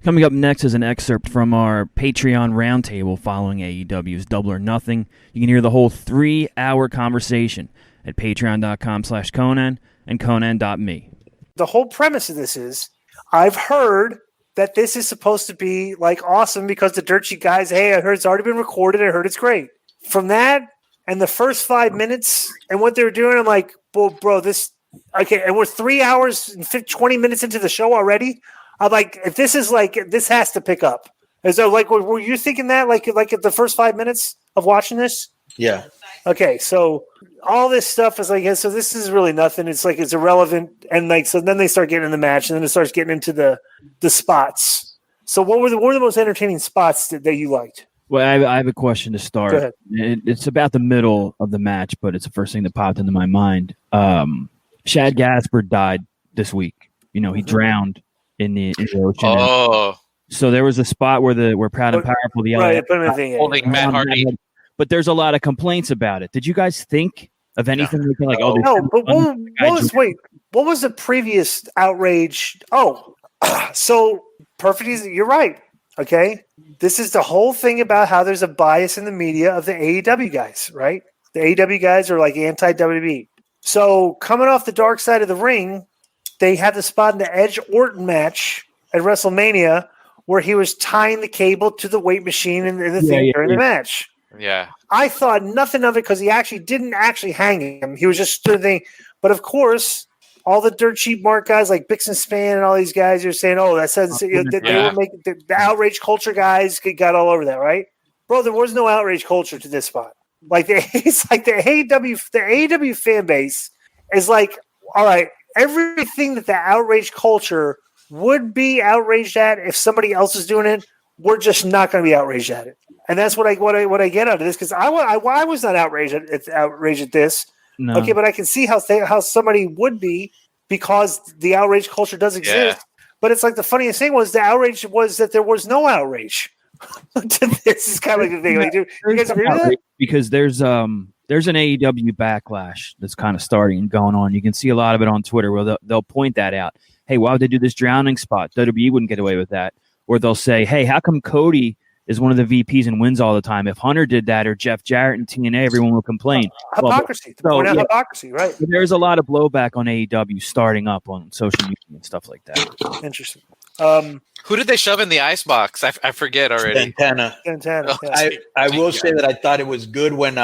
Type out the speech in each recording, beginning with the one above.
Coming up next is an excerpt from our Patreon roundtable following AEW's Double or Nothing. You can hear the whole 3-hour conversation at patreon.com/Konnan and Konnan.me. The whole premise of this is, I've heard that this is supposed to be like awesome because the Dirt Sheet guys, hey, I heard it's already been recorded. I heard it's great. From that and the first 5 minutes and what they were doing, I'm like, well, bro, this, okay, and we're 3 hours and 20 minutes into the show already. I'm like, if this is like, this has to pick up. Is there like, were you thinking that like at the first 5 minutes of watching this? Yeah. Okay, so all this stuff is like, so this is really nothing. It's like it's irrelevant, and like so then they start getting in the match, and then it starts getting into the spots. So what were the most entertaining spots that you liked? Well, I have a question to start. Go ahead. It's about the middle of the match, but it's the first thing that popped into my mind. Shad Gaspard died this week. You know, he drowned in the ocean. Oh, so there was a spot where Proud and Powerful, the right, holding Matt Hardy. But there's a lot of complaints about it. Did you guys think of anything like oh no? But what was the previous outrage? Oh, so perfect. You're right. Okay, this is the whole thing about how there's a bias in the media of the AEW guys, right? The AEW guys are like anti-WWE. So coming off the dark side of the ring, they had the spot in the Edge Orton match at WrestleMania where he was tying the cable to the weight machine and the thing during the match. Yeah. I thought nothing of it because he didn't actually hang him. He was just stood there. But of course, all the Dirt Sheet Mark guys like Bix and Span and all these guys are saying, "Oh, that says they were making the outrage culture guys got all over that, right?" Bro, there was no outrage culture to this spot. Like it's like the AEW fan base is like, all right, everything that the outrage culture would be outraged at if somebody else is doing it, we're just not going to be outraged at it. And that's what I get out of this, because I was not outraged at this. No. Okay, but I can see how somebody would be because the outrage culture does exist. Yeah. But it's like the funniest thing was the outrage was that there was no outrage. This is kind of like the thing. Like, you guys agree with that? Because there's an AEW backlash that's kind of starting and going on. You can see a lot of it on Twitter where they'll point that out. Hey, why would they do this drowning spot? WWE wouldn't get away with that. Or they'll say, hey, how come Cody is one of the VPs and wins all the time? If Hunter did that or Jeff Jarrett and TNA, everyone will complain. Hypocrisy. Hypocrisy, right? There's a lot of blowback on AEW starting up on social media and stuff like that. Interesting. Who did they shove in the ice box? I forget already. Santana. Yeah. I will say that I thought it was good when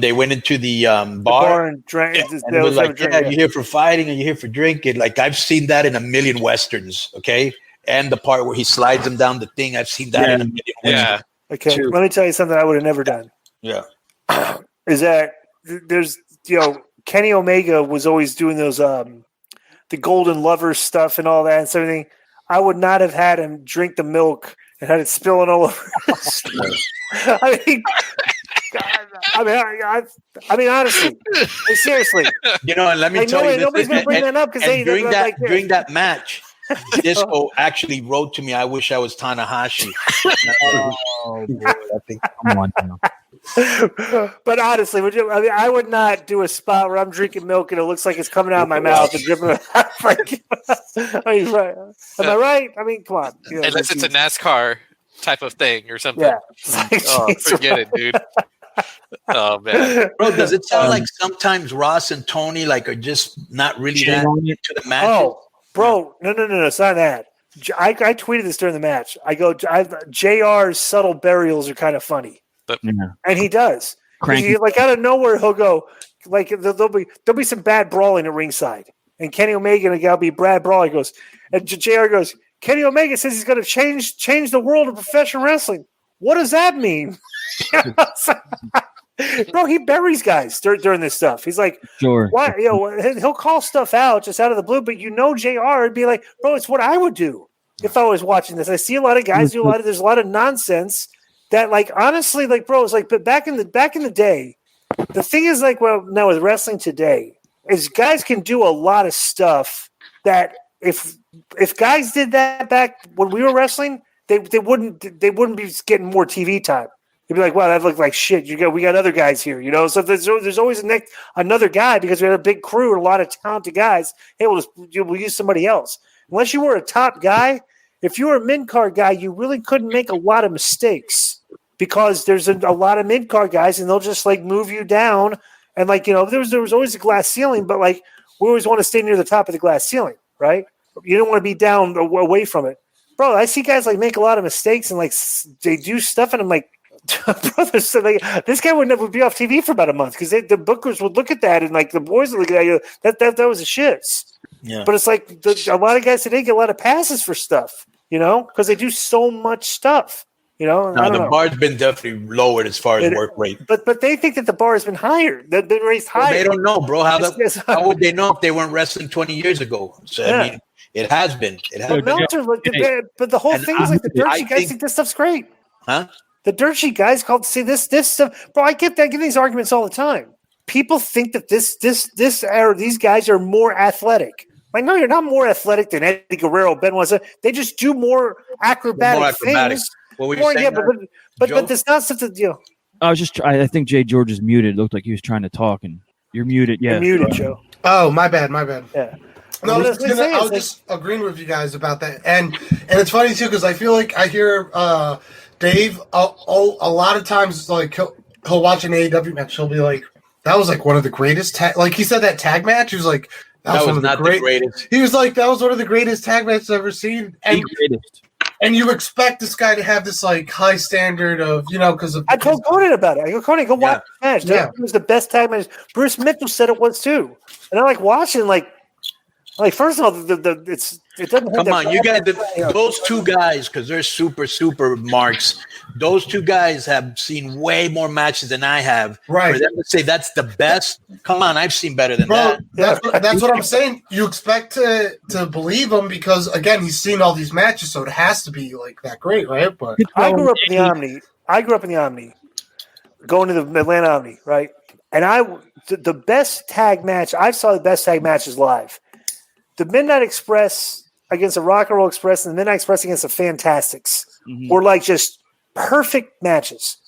they went into the bar and drank. And it was like, you're here for fighting and you're here for drinking. Like, I've seen that in a million Westerns, okay? And the part where he slides him down the thing, I've seen that in a million Westerns. Okay, too. Let me tell you something I would have never done. Yeah. Is that there's, Kenny Omega was always doing those, the Golden Lovers stuff and all that and everything. I would not have had him drink the milk and had it spilling all over. I mean, honestly, seriously. And let me tell you, nobody's going to bring that up because during that match, Disco actually wrote to me, "I wish I was Tanahashi." Oh boy, I think come on now. But honestly, I would not do a spot where I'm drinking milk and it looks like it's coming out of my mouth and dripping. Am I right? I mean, come on. Unless it's a NASCAR type of thing or something. Yeah. Forget it, dude. Oh man, bro, does it sound like sometimes Ross and Tony are just not really that into the match? Oh, bro, no, it's not that. I tweeted this during the match. I go, JR's subtle burials are kind of funny, and he does. He, like out of nowhere, he'll go like there'll be some bad brawling at ringside, and Kenny Omega and a guy will be Brad Brawl. He goes, and JR goes, Kenny Omega says he's going to change the world of professional wrestling. What does that mean? Bro, he buries guys during this stuff. He's like, sure. Why? He'll call stuff out just out of the blue, but JR would be like, bro, it's what I would do if I was watching this. I see a lot of guys do there's a lot of nonsense that, like, honestly, like, bro, it's like, but back in the day, the thing is, like, well, now with wrestling today, is guys can do a lot of stuff that if guys did that back when we were wrestling, they wouldn't be getting more TV time. They'd be like, wow, that looked like shit. We got other guys here, So there's always another guy because we had a big crew and a lot of talented guys. Hey, we'll use somebody else. unless you were a top guy, if you were a mid-card guy, you really couldn't make a lot of mistakes because there's a lot of mid-card guys, and they'll just like move you down. And like, you know, there was always a glass ceiling, but like we always want to stay near the top of the glass ceiling, right? You don't want to be down away from it. Bro, I see guys like make a lot of mistakes and like they do stuff, and I'm like, brother, so this guy would never be off TV for about a month because the bookers would look at that and like the boys would look at that was a shits. Yeah. But it's like a lot of guys today get a lot of passes for stuff, you know, because they do so much stuff, you know. The bar's been definitely lowered as far as work rate. But they think that the bar has been higher. They've been raised higher. They don't know, bro. How would they know if they weren't wrestling 20 years ago? So Yeah. I mean, it has been. But the whole thing is like the dirt sheet guys think this stuff's great. Huh? The dirt sheet guys called see this stuff. Bro, I get these arguments all the time. People think that these guys are more athletic. Like, no, you're not more athletic than Eddie Guerrero, Benoit. They just do more acrobatic things. What were you saying? But that's not such a deal. I think Jay George is muted. It looked like he was trying to talk, and you're muted. Yeah, You're muted, Joe. Oh, my bad. Yeah. No, I was just agreeing with you guys about that, and it's funny too because I feel like I hear Dave a lot of times like he'll watch an AEW match, he'll be like, "That was like one of the greatest like he said that tag match. He was like, "That was one of the greatest." He was like, "That was one of the greatest tag matches I've ever seen." And you expect this guy to have this like high standard of because I told Konnan about it. I go, Konnan, go watch the match. Yeah. It was the best tag match. Bruce Mitchell said it was too, and I like watching like first of all, it doesn't. Come on, you guys, those two guys, because they're super marks. Those two guys have seen way more matches than I have. Right. For them to say that's the best, come on, I've seen better than Bro, that. that's what I'm saying. You expect to believe him because again, he's seen all these matches, so it has to be like that great, right? But I grew up in the Omni. Going to the Atlanta Omni, right? And the best tag match I saw the best tag matches live. The Midnight Express against the Rock and Roll Express and the Midnight Express against the Fantastics were like just perfect matches.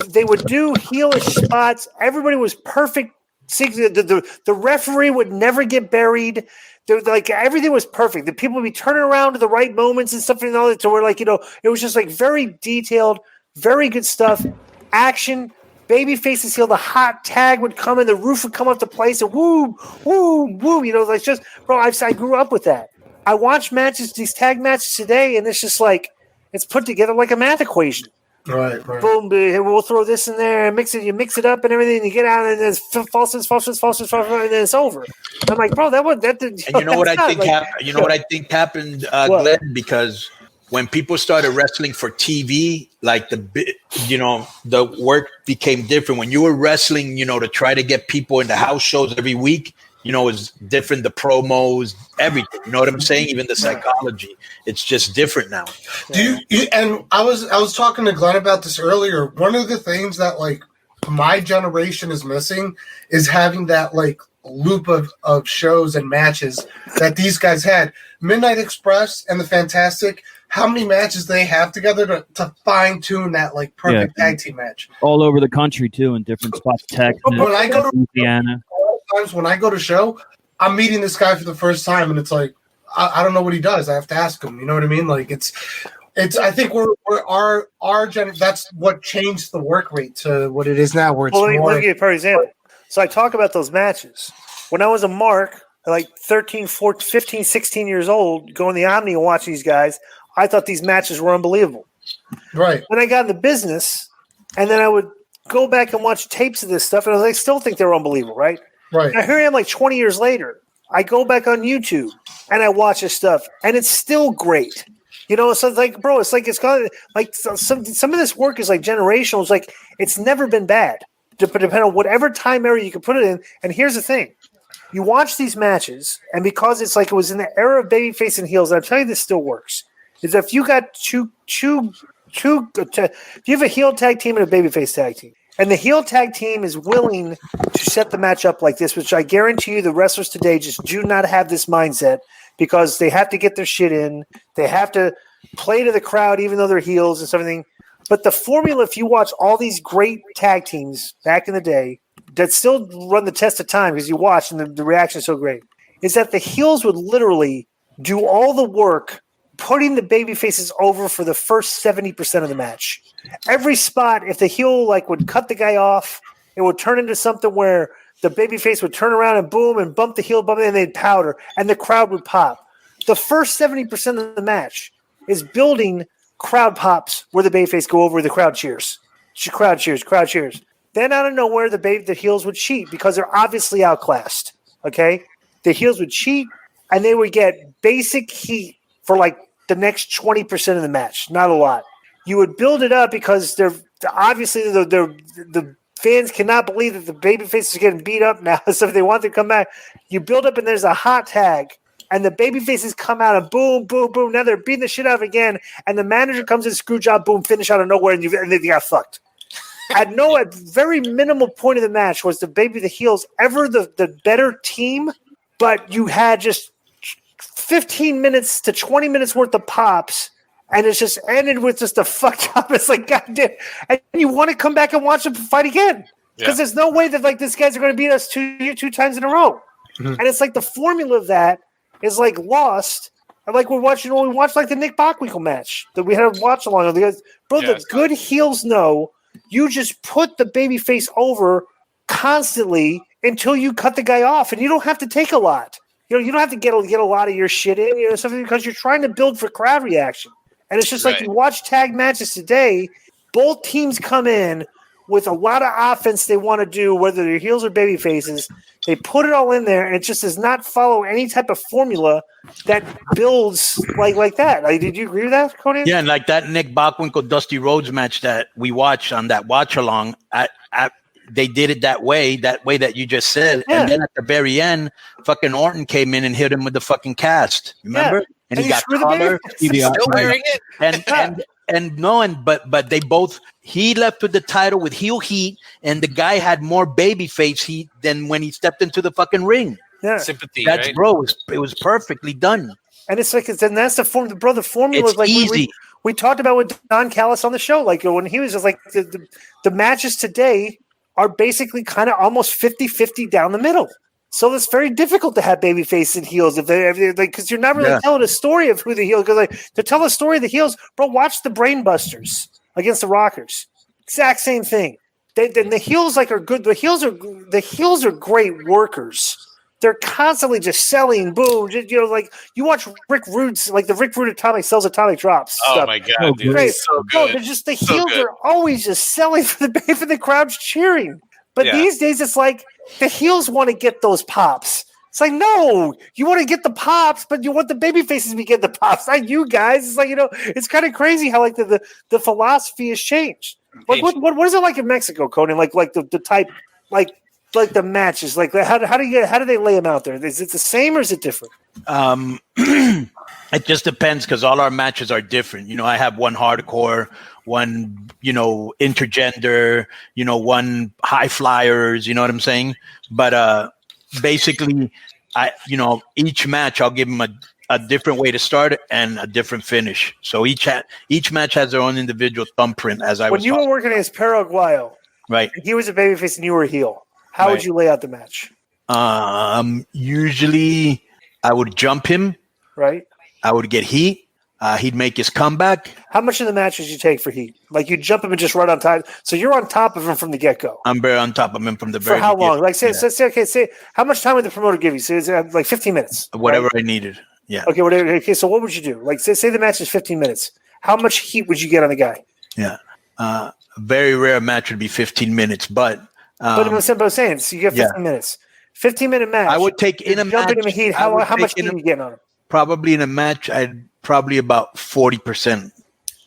They would do heelish spots. Everybody was perfect. The referee would never get buried. Like everything was perfect. The people would be turning around to the right moments and stuff and all that. So we're like, it was just like very detailed, very good stuff. Action. Babyface's heel, the hot tag would come and the roof would come up to place and woo, like just, bro, I grew up with that. I watch matches, these tag matches today, and it's just like, it's put together like a math equation. Right. Boom, we'll throw this in there and you mix it up and everything, and you get out and then it's false, and then it's over. I'm like, bro, that did. And you know what I think happened? You know what I think happened, Glenn? Because when people started wrestling for TV, like the work became different. When you were wrestling, to try to get people into house shows every week, it was different. The promos, everything. You know what I'm saying? Even the psychology, it's just different now. And I was talking to Glenn about this earlier. One of the things that like my generation is missing is having that like loop of shows and matches that these guys had. Midnight Express and the Fantastic. How many matches they have together to fine tune that like perfect tag team match all over the country too, in different spots. Texas, when I go to Louisiana. Times when I go to show, I'm meeting this guy for the first time, and it's like I don't know what he does. I have to ask him. You know what I mean? Like it's. I think we're our that's what changed the work rate to what it is now. Where it's let me give you a perfect example. So I talk about those matches when I was a mark, like 13, 14, 15, 16 years old, going to the Omni and watching these guys. I thought these matches were unbelievable. Right. When I got in the business, and then I would go back and watch tapes of this stuff, and I still think they were unbelievable, right? Right. Now here I am like 20 years later. I go back on YouTube, and I watch this stuff, and it's still great. So it's like, bro, it's kind of like some of this work is like generational. It's like it's never been bad, depending on whatever time era you can put it in. And here's the thing. You watch these matches, and because it's like it was in the era of babyface and heels, and I'll tell you this still works. Is if you got if you have a heel tag team and a babyface tag team, and the heel tag team is willing to set the match up like this, which I guarantee you the wrestlers today just do not have this mindset because they have to get their shit in. They have to play to the crowd even though they're heels and something. But the formula, if you watch all these great tag teams back in the day that still run the test of time because you watch and the reaction is so great, is that the heels would literally do all the work putting the baby faces over for the first 70% of the match. Every spot, if the heel would cut the guy off, it would turn into something where the baby face would turn around and boom and bump the heel, and they'd powder, and the crowd would pop. The first 70% of the match is building crowd pops where the babyface go over, the crowd cheers. Crowd cheers. Then out of nowhere, the heels would cheat because they're obviously outclassed. Okay? The heels would cheat, and they would get basic heat for the next 20% of the match. Not a lot. You would build it up because they're obviously the fans cannot believe that the babyface is getting beat up now. So if they want to come back, you build up and there's a hot tag. And the babyfaces come out and boom, boom, boom. Now they're beating the shit out of again. And the manager comes in, screw job, boom, finish out of nowhere, and they got fucked. At very minimal point of the match was the heels ever the better team, but you had just 15 minutes to 20 minutes worth of pops, and it's just ended with just a fucked up. It's like, goddamn. And you want to come back and watch them fight again. Because there's no way that these guys are going to beat us two times in a row. Mm-hmm. And it's like the formula of that is lost. And we watched the Nick Bockwinkel match that we had to watch along. Bro, the good heels know you just put the baby face over constantly until you cut the guy off, and you don't have to take a lot. You don't have to get a lot of your shit in, something because you're trying to build for crowd reaction. And it's just you watch tag matches today, both teams come in with a lot of offense they want to do, whether they're heels or baby faces. They put it all in there, and it just does not follow any type of formula that builds like that. Did you agree with that, Konnan? Yeah, and that Nick Bockwinkel Dusty Rhodes match that we watched on that watch along, they did it that way that you just said. Yeah. And then at the very end, fucking Orton came in and hit him with the fucking cast. Remember? Yeah. And he got taller. Still wearing it. But they both, he left with the title with heel heat, and the guy had more baby face heat than when he stepped into the fucking ring. Yeah. Sympathy. That's right? Bro, it was perfectly done. And it's and that's the form. Bro, the formula is easy. We talked about with Don Callis on the show, when he was just the matches today are basically kind of almost 50-50 down the middle. So it's very difficult to have babyface and heels because you're not really telling a story of who the heel. Because to tell a story of the heels, bro, watch the Brainbusters against the Rockers. Exact same thing. The heels are good. The heels are great workers. They're constantly just selling, boom. You watch Rick Rude's, the Rick Rude Atomic sells atomic drops. Oh stuff. my god, dude, it's so good. They're just the heels are always just selling for the crowd's cheering. But these days, it's the heels want to get those pops. It's no, you want to get the pops, but you want the baby faces to get the pops. Not you guys. It's it's kind of crazy how the philosophy has changed. What is it like in Mexico, Konnan? The type the matches, how do they lay them out there? Is it the same or is it different? It just depends because all our matches are different. I have one hardcore, one intergender, one high flyers. You know what I'm saying? But basically, each match I'll give them a different way to start and a different finish. So each match has their own individual thumbprint. When you were working against Paraguayo, right? He was a babyface and you were a heel. How would you lay out the match? Usually I would jump him. Right. I would get heat. He'd make his comeback. How much of the match did you take for heat? You jump him and just right on top. So you're on top of him from the get-go. I'm very on top of him from the very beginning. For how long? Say, how much time would the promoter give you? Say, 15 minutes. Whatever I needed. Yeah. Okay. Okay. So what would you do? Say the match is 15 minutes. How much heat would you get on the guy? Yeah. A very rare match would be 15 minutes, but I'm saying, so you get 15 minutes. 15-minute match. I would take in a match. Jumping him in heat. How much heat are you getting on him? Probably in a match, I'd probably about 40%.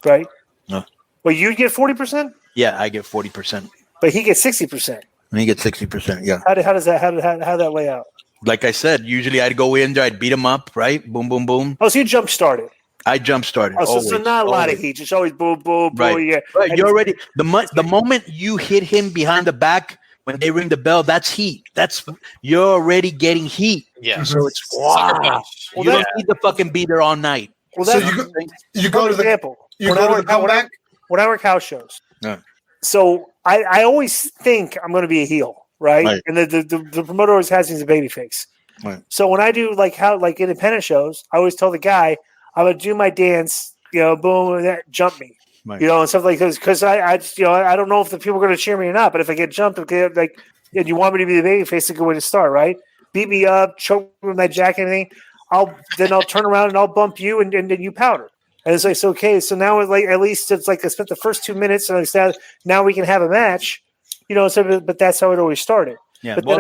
Right. No. Well, you get 40%. Yeah, I get 40%. But he gets 60%. And he gets 60%. Yeah. How does that lay out? Like I said, usually I'd go in there, I'd beat him up, right? Boom, boom, boom. Oh, so you jump started. I jump started. Oh, so not a lot of heat. Just always boom, boom, boom. Right. Yeah. Right. You're already the moment you hit him behind the back when they ring the bell, that's heat. You're already getting heat. Yeah. So it's wow. You don't need to fucking be there all night. Well, so you go to the example. You go to the comeback. When I work house shows, Yeah. So I always think I'm going to be a heel, right? And the promoter always has me as a babyface. Right. So when I do like independent shows, I always tell the guy I'm gonna do my dance, boom, and jump me, Right. and stuff like this because I don't know if the people are gonna cheer me or not, but if I get jumped, and you want me to be the babyface, it's a good way to start, right? Beat me up, choke me with my jacket, and anything. I'll turn around and I'll bump you, and then you powder. And it's like, okay, so now at least it's like I spent the first 2 minutes, and I said now we can have a match, but that's how it always started. Yeah, but well,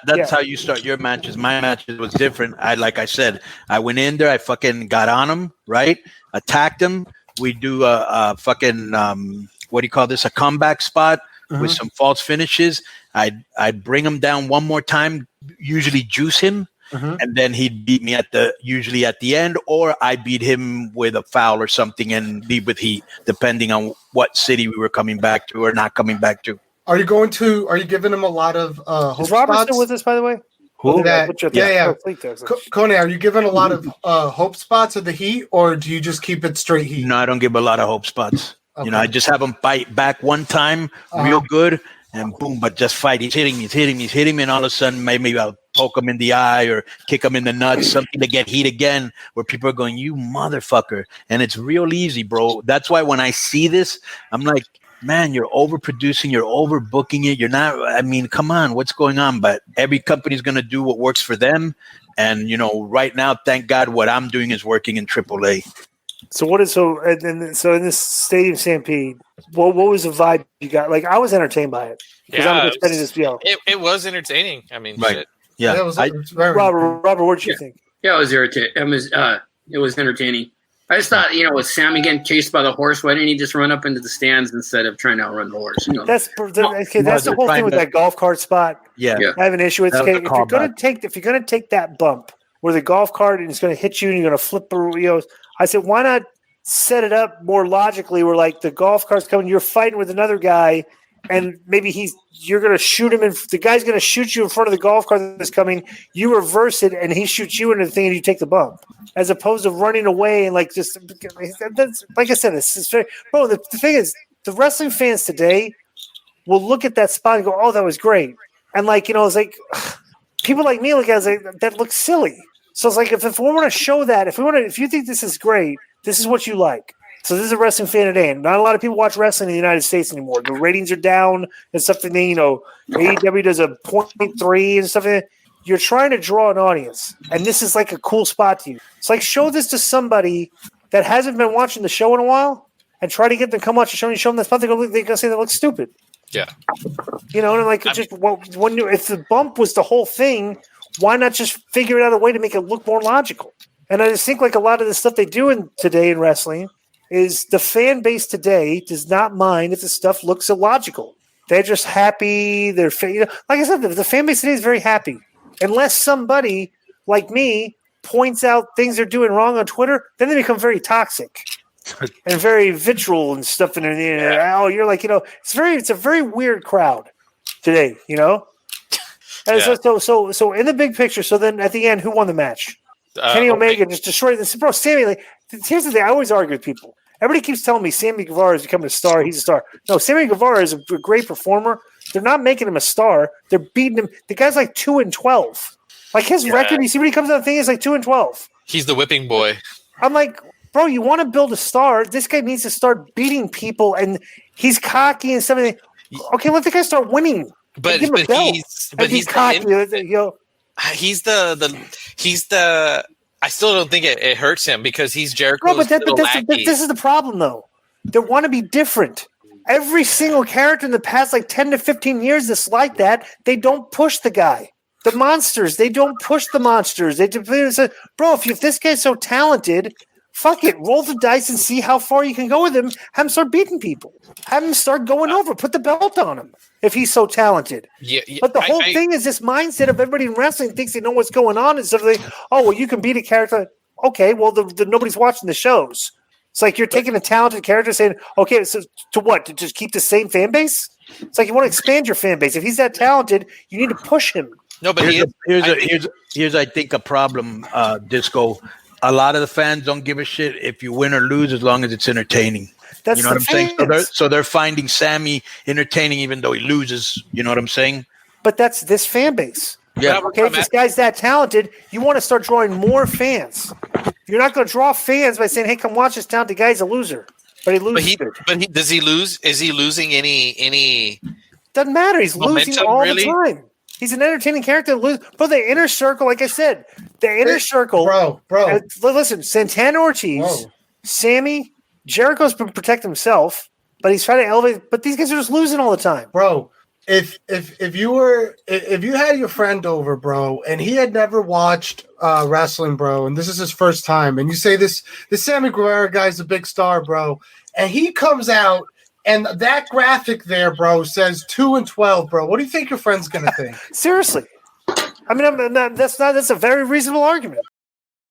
that's how you start your matches. My matches was different. Like I said, I went in there, I fucking got on him, right? Attacked him. We do a fucking what do you call this? A comeback spot with some false finishes. I'd bring him down one more time, usually juice him. And then he'd beat me usually at the end, or I beat him with a foul or something and leave with heat, depending on what city we were coming back to or not coming back to. Are you giving him a lot of hope Is Robert spots? still with us, by the way? Who? Yeah. Konnan, are you giving a lot of hope spots of the heat, or do you just keep it straight heat? No, I don't give a lot of hope spots. Okay. I just have him bite back one time, real good, and boom, but just fight. He's hitting me, and all of a sudden maybe I'll poke him in the eye or kick him in the nuts, something to get heat again, where people are going, you motherfucker. And it's real easy, bro. That's why when I see this, I'm like, man, you're overproducing, you're overbooking it. You're not, come on, what's going on? But every company's going to do what works for them. And, right now, thank God what I'm doing is working in AAA. So in this Stadium Stampede, what was the vibe you got? Like, I was entertained by it. It was entertaining. Right. Shit. Yeah. Robert, what did you think? Yeah, it was irritating. It was entertaining. I just thought, with Sammy getting chased by the horse, why didn't he just run up into the stands instead of trying to outrun the horse? That's the whole thing with that golf cart spot. Yeah. I have an issue with it. If you're gonna take that bump where the golf cart is gonna hit you and you're gonna flip, I said, why not set it up more logically where like the golf cart's coming, you're fighting with another guy, and maybe you're gonna shoot him, and the guy's gonna shoot you in front of the golf cart that's coming. You reverse it, and he shoots you into the thing, and you take the bump, as opposed to running away and like just. That's, like I said, it's very. Bro, the thing is, the wrestling fans today will look at that spot and go, "Oh, that was great," and it's like people like me look at it like that looks silly. So it's like if we want to show that, if you think this is great, this is what you like. So this is a wrestling fan today, and not a lot of people watch wrestling in the United States anymore. The ratings are down and stuff. AEW does a 0.3 and stuff. You're trying to draw an audience, and this is like a cool spot to you. It's like show this to somebody that hasn't been watching the show in a while, and try to get them to come watch the show. And you show them that spot, they're gonna say that looks stupid. Yeah, if the bump was the whole thing, why not just figure out a way to make it look more logical? And I just think like a lot of the stuff they do today in wrestling is the fan base today does not mind if the stuff looks illogical. They're just happy. Like I said, the fan base today is very happy. Unless somebody like me points out things they're doing wrong on Twitter, then they become very toxic and very vitriol and stuff. Oh, you're like, it's a very weird crowd today, And so in the big picture, so then at the end, who won the match? Kenny Omega just destroyed this. Bro, Sammy, here's the thing. I always argue with people. Everybody keeps telling me Sammy Guevara is becoming a star. He's a star. No, Sammy Guevara is a great performer. They're not making him a star. They're beating him. The guy's like 2-12. Like his record, you see when he comes out, the thing is like 2-12. He's the whipping boy. I'm like, bro, you want to build a star? This guy needs to start beating people, and he's cocky and stuff. Okay, let the guy start winning. But he's cocky. He's the. I still don't think it hurts him because he's Jericho's this is the problem, though. They want to be different. Every single character in the past, like 10 to 15 years, that's like that. They don't push the guy. The monsters, they don't push the monsters. They say, bro, if this guy's so talented, fuck it. Roll the dice and see how far you can go with him. Have him start beating people. Have him start going over. Put the belt on him if he's so talented. Yeah, but the whole thing is this mindset of everybody in wrestling thinks they know what's going on. And stuff like, oh, well, you can beat a character. Okay, well, nobody's watching the shows. It's like you're taking a talented character saying, okay, so to what? To just keep the same fan base? It's like you want to expand your fan base. If he's that talented, you need to push him. No, but here's I think a problem, Disco. A lot of the fans don't give a shit if you win or lose as long as it's entertaining. That's you know what I'm saying? So they're finding Sammy entertaining even though he loses. You know what I'm saying? But that's this fan base. Yeah. Okay, if this guy's that talented, you want to start drawing more fans. You're not going to draw fans by saying, "Hey, come watch this talented guy. He's a loser." But he loses. Does he lose? Is he losing any? Doesn't matter. He's losing all the time. He's an entertaining character. Bro, the inner circle, like I said, the inner circle. Bro. Listen, Santana Ortiz, Sammy, Jericho's been protecting himself, but he's trying to elevate. But these guys are just losing all the time, bro. If you had your friend over, bro, and he had never watched wrestling, bro, and this is his first time, and you say this Sammy Guevara guy's a big star, bro, and he comes out and that graphic there, bro, says 2-12, bro. What do you think your friend's gonna think? Seriously, I mean, that's a very reasonable argument.